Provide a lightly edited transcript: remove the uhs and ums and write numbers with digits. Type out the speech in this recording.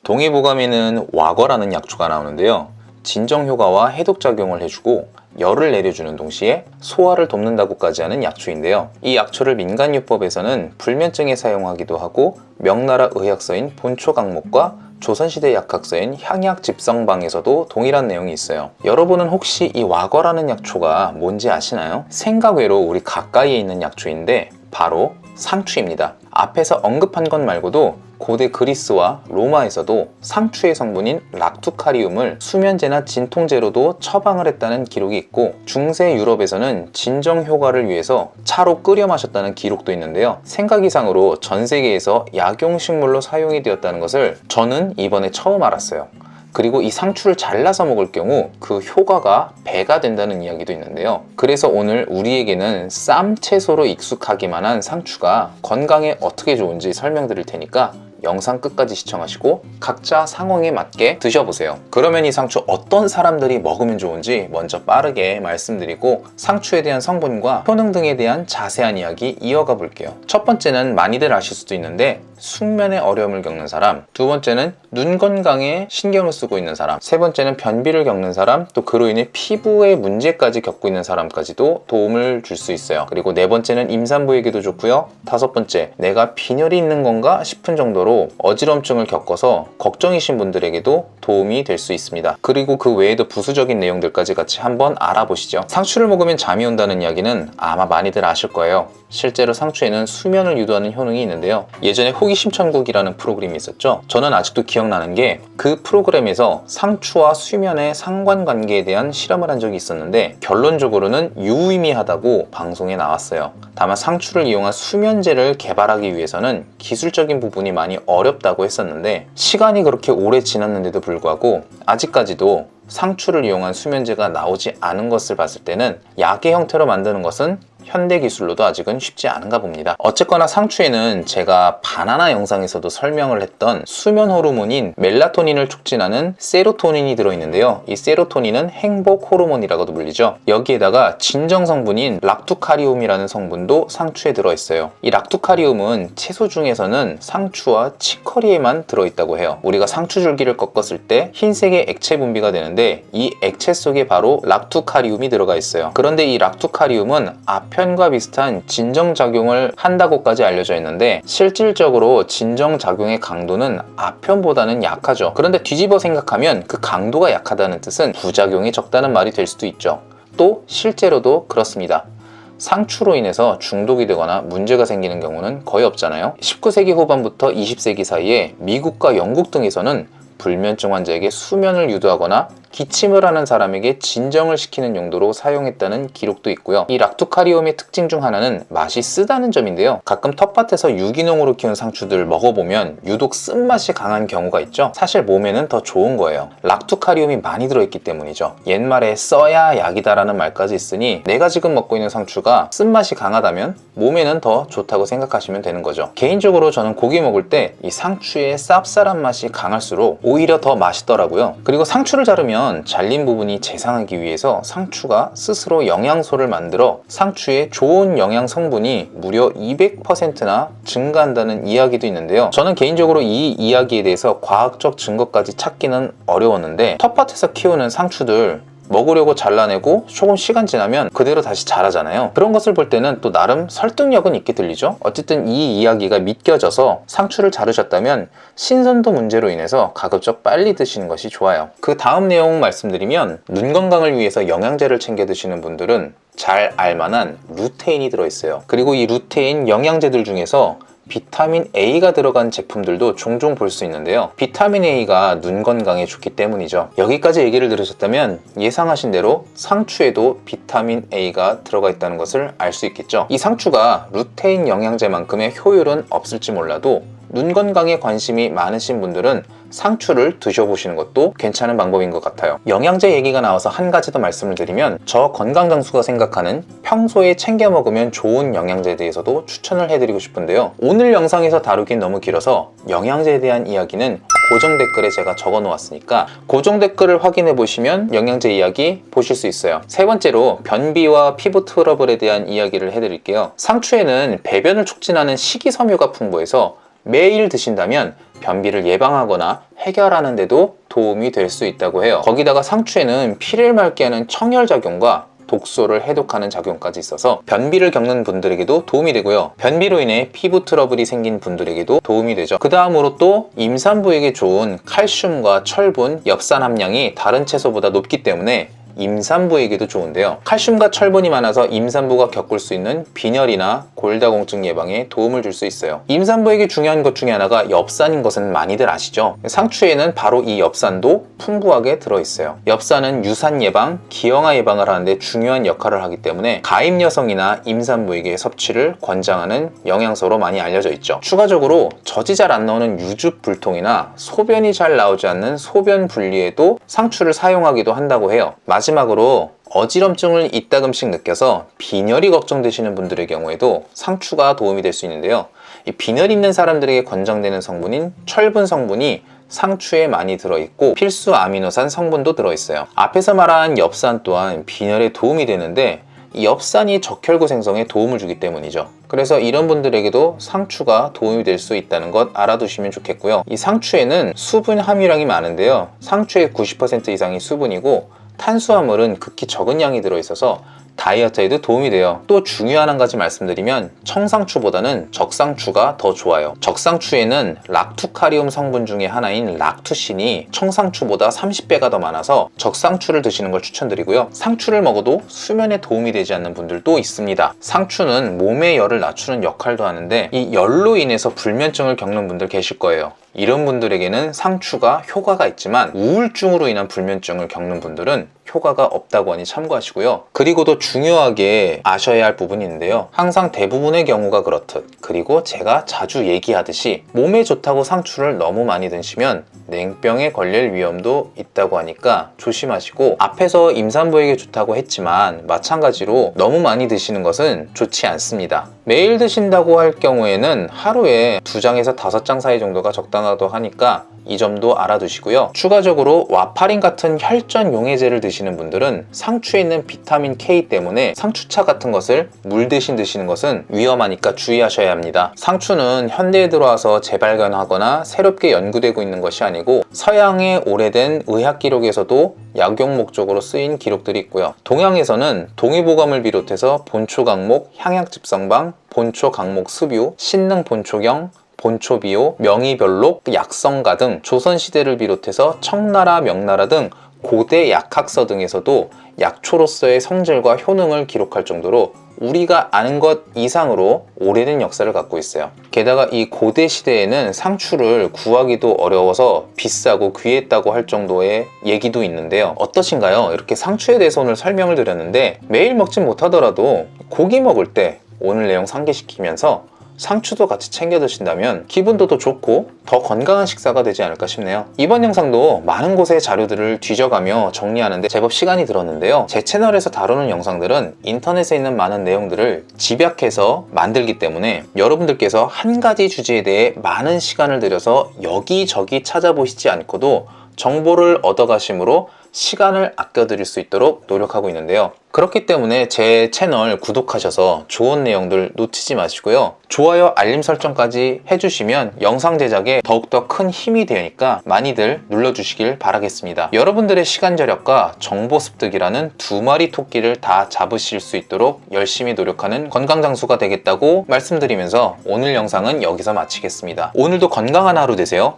동의보감에는 와거라는 약초가 나오는데요. 진정효과와 해독작용을 해주고 열을 내려주는 동시에 소화를 돕는다고까지 하는 약초인데요. 이 약초를 민간요법에서는 불면증에 사용하기도 하고 명나라 의학서인 본초강목과 조선시대 약학서인 향약집성방에서도 동일한 내용이 있어요. 여러분은 혹시 이 와거라는 약초가 뭔지 아시나요? 생각 외로 우리 가까이에 있는 약초인데 바로 상추입니다. 앞에서 언급한 것 말고도 고대 그리스와 로마에서도 상추의 성분인 락투카리움을 수면제나 진통제로도 처방을 했다는 기록이 있고, 중세 유럽에서는 진정 효과를 위해서 차로 끓여 마셨다는 기록도 있는데요. 생각 이상으로 전 세계에서 약용식물로 사용이 되었다는 것을 저는 이번에 처음 알았어요. 그리고 이 상추를 잘라서 먹을 경우 그 효과가 배가 된다는 이야기도 있는데요. 그래서 오늘 우리에게는 쌈 채소로 익숙하기만 한 상추가 건강에 어떻게 좋은지 설명드릴 테니까 영상 끝까지 시청하시고 각자 상황에 맞게 드셔보세요. 그러면 이 상추 어떤 사람들이 먹으면 좋은지 먼저 빠르게 말씀드리고 상추에 대한 성분과 효능 등에 대한 자세한 이야기 이어가 볼게요. 첫 번째는 많이들 아실 수도 있는데 숙면에 어려움을 겪는 사람, 두 번째는 눈 건강에 신경을 쓰고 있는 사람, 세 번째는 변비를 겪는 사람, 또 그로 인해 피부에 문제까지 겪고 있는 사람까지도 도움을 줄 수 있어요. 그리고 네 번째는 임산부에게도 좋고요. 다섯 번째, 내가 빈혈이 있는 건가 싶은 정도로 어지럼증을 겪어서 걱정이신 분들에게도 도움이 될 수 있습니다. 그리고 그 외에도 부수적인 내용들까지 같이 한번 알아보시죠. 상추를 먹으면 잠이 온다는 이야기는 아마 많이들 아실 거예요. 실제로 상추에는 수면을 유도하는 효능이 있는데요. 예전에 호기심 천국이라는 프로그램이 있었죠. 저는 아직도 기억나는 게 그 프로그램에서 상추와 수면의 상관관계에 대한 실험을 한 적이 있었는데 결론적으로는 유의미하다고 방송에 나왔어요. 다만 상추를 이용한 수면제를 개발하기 위해서는 기술적인 부분이 많이 어렵다고 했었는데 시간이 그렇게 오래 지났는데도 불구하고 아직까지도 상추를 이용한 수면제가 나오지 않은 것을 봤을 때는 약의 형태로 만드는 것은 현대 기술로도 아직은 쉽지 않은가 봅니다. 어쨌거나 상추에는 제가 바나나 영상에서도 설명을 했던 수면 호르몬인 멜라토닌을 촉진하는 세로토닌이 들어있는데요. 이 세로토닌은 행복 호르몬이라고도 불리죠. 여기에다가 진정 성분인 락투카리움이라는 성분도 상추에 들어있어요. 이 락투카리움은 채소 중에서는 상추와 치커리에만 들어있다고 해요. 우리가 상추 줄기를 꺾었을 때 흰색의 액체 분비가 되는데 이 액체 속에 바로 락투카리움이 들어가 있어요. 그런데 이 락투카리움은 아편과 비슷한 진정작용을 한다고까지 알려져 있는데 실질적으로 진정작용의 강도는 아편보다는 약하죠. 그런데 뒤집어 생각하면 그 강도가 약하다는 뜻은 부작용이 적다는 말이 될 수도 있죠. 또 실제로도 그렇습니다. 상추로 인해서 중독이 되거나 문제가 생기는 경우는 거의 없잖아요. 19세기 후반부터 20세기 사이에 미국과 영국 등에서는 불면증 환자에게 수면을 유도하거나 기침을 하는 사람에게 진정을 시키는 용도로 사용했다는 기록도 있고요. 이 락투카리움의 특징 중 하나는 맛이 쓰다는 점인데요. 가끔 텃밭에서 유기농으로 키운 상추들 먹어보면 유독 쓴맛이 강한 경우가 있죠. 사실 몸에는 더 좋은 거예요. 락투카리움이 많이 들어있기 때문이죠. 옛말에 써야 약이다라는 말까지 있으니 내가 지금 먹고 있는 상추가 쓴맛이 강하다면 몸에는 더 좋다고 생각하시면 되는 거죠. 개인적으로 저는 고기 먹을 때 이 상추의 쌉쌀한 맛이 강할수록 오히려 더 맛있더라고요. 그리고 상추를 자르면 잘린 부분이 재상하기 위해서 상추가 스스로 영양소를 만들어 상추의 좋은 영양 성분이 무려 200%나 증가한다는 이야기도 있는데요. 저는 개인적으로 이 이야기에 대해서 과학적 증거까지 찾기는 어려웠는데 텃밭에서 키우는 상추들 먹으려고 잘라내고 조금 시간 지나면 그대로 다시 자라잖아요. 그런 것을 볼 때는 또 나름 설득력은 있게 들리죠. 어쨌든 이 이야기가 믿겨져서 상추를 자르셨다면 신선도 문제로 인해서 가급적 빨리 드시는 것이 좋아요. 그 다음 내용 말씀드리면 눈 건강을 위해서 영양제를 챙겨 드시는 분들은 잘 알만한 루테인이 들어있어요. 그리고 이 루테인 영양제들 중에서 비타민 A가 들어간 제품들도 종종 볼 수 있는데요. 비타민 A가 눈 건강에 좋기 때문이죠. 여기까지 얘기를 들으셨다면 예상하신 대로 상추에도 비타민 A가 들어가 있다는 것을 알 수 있겠죠. 이 상추가 루테인 영양제만큼의 효율은 없을지 몰라도 눈 건강에 관심이 많으신 분들은 상추를 드셔보시는 것도 괜찮은 방법인 것 같아요. 영양제 얘기가 나와서 한 가지 더 말씀을 드리면 저 건강장수가 생각하는 평소에 챙겨 먹으면 좋은 영양제에 대해서도 추천을 해드리고 싶은데요. 오늘 영상에서 다루긴 너무 길어서 영양제에 대한 이야기는 고정 댓글에 제가 적어 놓았으니까 고정 댓글을 확인해 보시면 영양제 이야기 보실 수 있어요. 세 번째로 변비와 피부 트러블에 대한 이야기를 해드릴게요. 상추에는 배변을 촉진하는 식이섬유가 풍부해서 매일 드신다면 변비를 예방하거나 해결하는 데도 도움이 될 수 있다고 해요. 거기다가 상추에는 피를 맑게 하는 청열작용과 독소를 해독하는 작용까지 있어서 변비를 겪는 분들에게도 도움이 되고요. 변비로 인해 피부 트러블이 생긴 분들에게도 도움이 되죠. 그 다음으로 또 임산부에게 좋은 칼슘과 철분, 엽산 함량이 다른 채소보다 높기 때문에 임산부에게도 좋은데요. 칼슘과 철분이 많아서 임산부가 겪을 수 있는 빈혈이나 골다공증 예방에 도움을 줄 수 있어요. 임산부에게 중요한 것 중에 하나가 엽산인 것은 많이들 아시죠? 상추에는 바로 이 엽산도 풍부하게 들어있어요. 엽산은 유산 예방, 기형아 예방을 하는데 중요한 역할을 하기 때문에 가임 여성이나 임산부에게 섭취를 권장하는 영양소로 많이 알려져 있죠. 추가적으로 젖이 잘 안 나오는 유즙 불통이나 소변이 잘 나오지 않는 소변 분리에도 상추를 사용하기도 한다고 해요. 마지막으로 어지럼증을 이따금씩 느껴서 빈혈이 걱정되시는 분들의 경우에도 상추가 도움이 될 수 있는데요. 이 빈혈 있는 사람들에게 권장되는 성분인 철분 성분이 상추에 많이 들어있고 필수 아미노산 성분도 들어있어요. 앞에서 말한 엽산 또한 빈혈에 도움이 되는데 이 엽산이 적혈구 생성에 도움을 주기 때문이죠. 그래서 이런 분들에게도 상추가 도움이 될 수 있다는 것 알아두시면 좋겠고요. 이 상추에는 수분 함유량이 많은데요. 상추의 90% 이상이 수분이고 탄수화물은 극히 적은 양이 들어있어서 다이어트에도 도움이 돼요. 또 중요한 한 가지 말씀드리면 청상추보다는 적상추가 더 좋아요. 적상추에는 락투카리움 성분 중에 하나인 락투신이 청상추보다 30배가 더 많아서 적상추를 드시는 걸 추천드리고요. 상추를 먹어도 수면에 도움이 되지 않는 분들도 있습니다. 상추는 몸의 열을 낮추는 역할도 하는데 이 열로 인해서 불면증을 겪는 분들 계실 거예요. 이런 분들에게는 상추가 효과가 있지만 우울증으로 인한 불면증을 겪는 분들은 효과가 없다고 하니 참고하시고요. 그리고 더 중요하게 아셔야 할 부분이 있는데요. 항상 대부분의 경우가 그렇듯 그리고 제가 자주 얘기하듯이 몸에 좋다고 상추를 너무 많이 드시면 냉병에 걸릴 위험도 있다고 하니까 조심하시고 앞에서 임산부에게 좋다고 했지만 마찬가지로 너무 많이 드시는 것은 좋지 않습니다. 매일 드신다고 할 경우에는 하루에 2장에서 5장 사이 정도가 적당하다고 하니까 이 점도 알아두시고요. 추가적으로 와파린 같은 혈전 용해제를 드시는 분들은 상추에 있는 비타민 K 때문에 상추차 같은 것을 물 대신 드시는 것은 위험하니까 주의하셔야 합니다. 상추는 현대에 들어와서 재발견하거나 새롭게 연구되고 있는 것이 아니고 서양의 오래된 의학 기록에서도 약용 목적으로 쓰인 기록들이 있고요. 동양에서는 동의보감을 비롯해서 본초강목, 향약집성방, 본초강목 습유, 신능본초경, 본초비오, 명의별록, 약성가 등 조선시대를 비롯해서 청나라, 명나라 등 고대 약학서 등에서도 약초로서의 성질과 효능을 기록할 정도로 우리가 아는 것 이상으로 오래된 역사를 갖고 있어요. 게다가 이 고대 시대에는 상추를 구하기도 어려워서 비싸고 귀했다고 할 정도의 얘기도 있는데요. 어떠신가요? 이렇게 상추에 대해서 오늘 설명을 드렸는데 매일 먹진 못하더라도 고기 먹을 때 오늘 내용 상기시키면서 상추도 같이 챙겨 드신다면 기분도 더 좋고 더 건강한 식사가 되지 않을까 싶네요. 이번 영상도 많은 곳의 자료들을 뒤져가며 정리하는데 제법 시간이 들었는데요. 제 채널에서 다루는 영상들은 인터넷에 있는 많은 내용들을 집약해서 만들기 때문에 여러분들께서 한 가지 주제에 대해 많은 시간을 들여서 여기저기 찾아보시지 않고도 정보를 얻어가심으로 시간을 아껴드릴 수 있도록 노력하고 있는데요. 그렇기 때문에 제 채널 구독하셔서 좋은 내용들 놓치지 마시고요. 좋아요, 알림 설정까지 해주시면 영상 제작에 더욱더 큰 힘이 되니까 많이들 눌러주시길 바라겠습니다. 여러분들의 시간 절약과 정보 습득이라는 2마리 토끼를 다 잡으실 수 있도록 열심히 노력하는 건강장수가 되겠다고 말씀드리면서 오늘 영상은 여기서 마치겠습니다. 오늘도 건강한 하루 되세요.